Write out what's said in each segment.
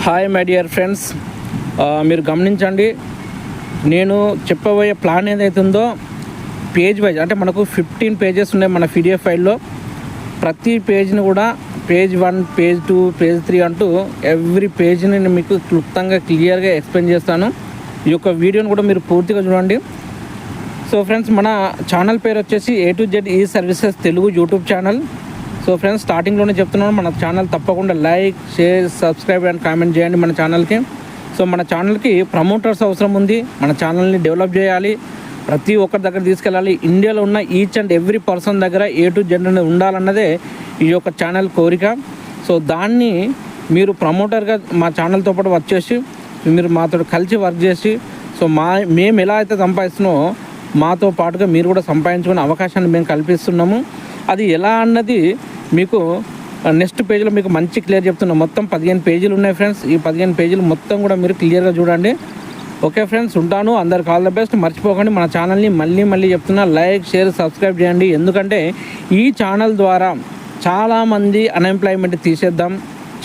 Hi my dear friends, మీరు గమనించండి. నేను చెప్పబోయే ప్లాన్ ఏదైతుందో పేజ్ వైజ్, అంటే మనకు 15 పేజెస్ ఉన్నాయి మన పీడిఎఫ్ ఫైల్లో. ప్రతి పేజ్ని కూడా పేజ్ 1, పేజ్ 2, పేజ్ 3 అంటూ ఎవ్రీ పేజ్ని నేను మీకు క్లుప్తంగా క్లియర్గా ఎక్స్ప్లెయిన్ చేస్తాను. ఈ యొక్క వీడియోని కూడా మీరు పూర్తిగా చూడండి. సో ఫ్రెండ్స్, మన ఛానల్ పేరు వచ్చేసి A to Z ఈ services Telugu YouTube channel. So friends, స్టార్టింగ్లోనే చెప్తున్నాను, మన ఛానల్ తప్పకుండా like, share, subscribe and comment చేయండి మన ఛానల్కి. సో మన ఛానల్కి ప్రమోటర్స్ అవసరం ఉంది. మన ఛానల్ని డెవలప్ చేయాలి, ప్రతి ఒక్కరి దగ్గర తీసుకెళ్ళాలి. ఇండియాలో ఉన్న ఈచ్ అండ్ ఎవ్రీ పర్సన్ దగ్గర A to Z అనేది ఉండాలన్నదే ఈ యొక్క ఛానల్ కోరిక. సో దాన్ని మీరు ప్రమోటర్గా మా ఛానల్తో పాటు వర్క్ చేసి, మీరు మాతో కలిసి వర్క్ చేసి, సో మేము ఎలా అయితే సంపాదిస్తున్నామో మాతో పాటుగా మీరు కూడా సంపాదించుకునే అవకాశాన్ని మేము కల్పిస్తున్నాము. అది ఎలా అన్నది మీకు నెక్స్ట్ పేజీలో మీకు మంచి క్లియర్ చెప్తున్నాం. మొత్తం 15 పేజీలు ఉన్నాయి ఫ్రెండ్స్. ఈ 15 పేజీలు మొత్తం కూడా మీరు క్లియర్గా చూడండి. ఓకే ఫ్రెండ్స్, ఉంటాను. అందరికి ఆల్ ద బెస్ట్. మర్చిపోకండి, మన ఛానల్ని మళ్ళీ చెప్తున్నా, లైక్, షేర్, సబ్స్క్రైబ్ చేయండి. ఎందుకంటే ఈ ఛానల్ ద్వారా చాలామంది అన్ఎంప్లాయ్మెంట్ తీసేద్దాం,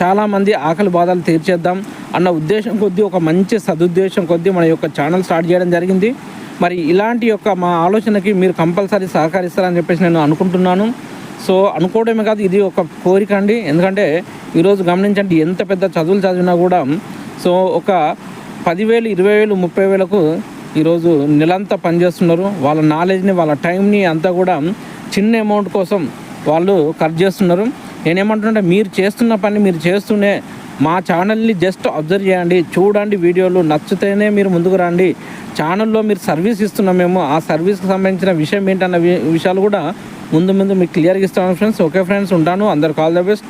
చాలామంది ఆకలి బాధలు తీర్చేద్దాం అన్న ఉద్దేశం కొద్దీ, ఒక మంచి సదుద్దేశం కొద్దీ మన యొక్క ఛానల్ స్టార్ట్ చేయడం జరిగింది. మరి ఇలాంటి యొక్క మా ఆలోచనకి మీరు కంపల్సరీ సహకరిస్తారని చెప్పేసి నేను అనుకుంటున్నాను. సో అనుకోవడమే కాదు, ఇది ఒక కోరిక అండి. ఎందుకంటే ఈరోజు గమనించండి, ఎంత పెద్ద చదువులు చదివినా కూడా సో ఒక 10,000, 20,000, 30,000కు ఈరోజు నెలంతా పనిచేస్తున్నారు. వాళ్ళ నాలెడ్జ్ని, వాళ్ళ టైంని అంతా కూడా చిన్న అమౌంట్ కోసం వాళ్ళు ఖర్చు చేస్తున్నారు. నేనేమంటున్నా, మీరు చేస్తున్న పని మీరు చేస్తూనే మా ఛానల్ని జస్ట్ అబ్జర్వ్ చేయండి, చూడండి, వీడియోలు నచ్చితేనే మీరు ముందుకు రండి. ఛానల్లో మీరు సర్వీస్ ఇస్తున్నాం, మేము ఆ సర్వీస్కి సంబంధించిన విషయం ఏంటన్న విషయాలు కూడా ముందు మీకు క్లియర్గా ఇస్తాను ఫ్రెండ్స్. ఓకే ఫ్రెండ్స్, ఉంటాను. అందరికి ఆల్ ద బెస్ట్.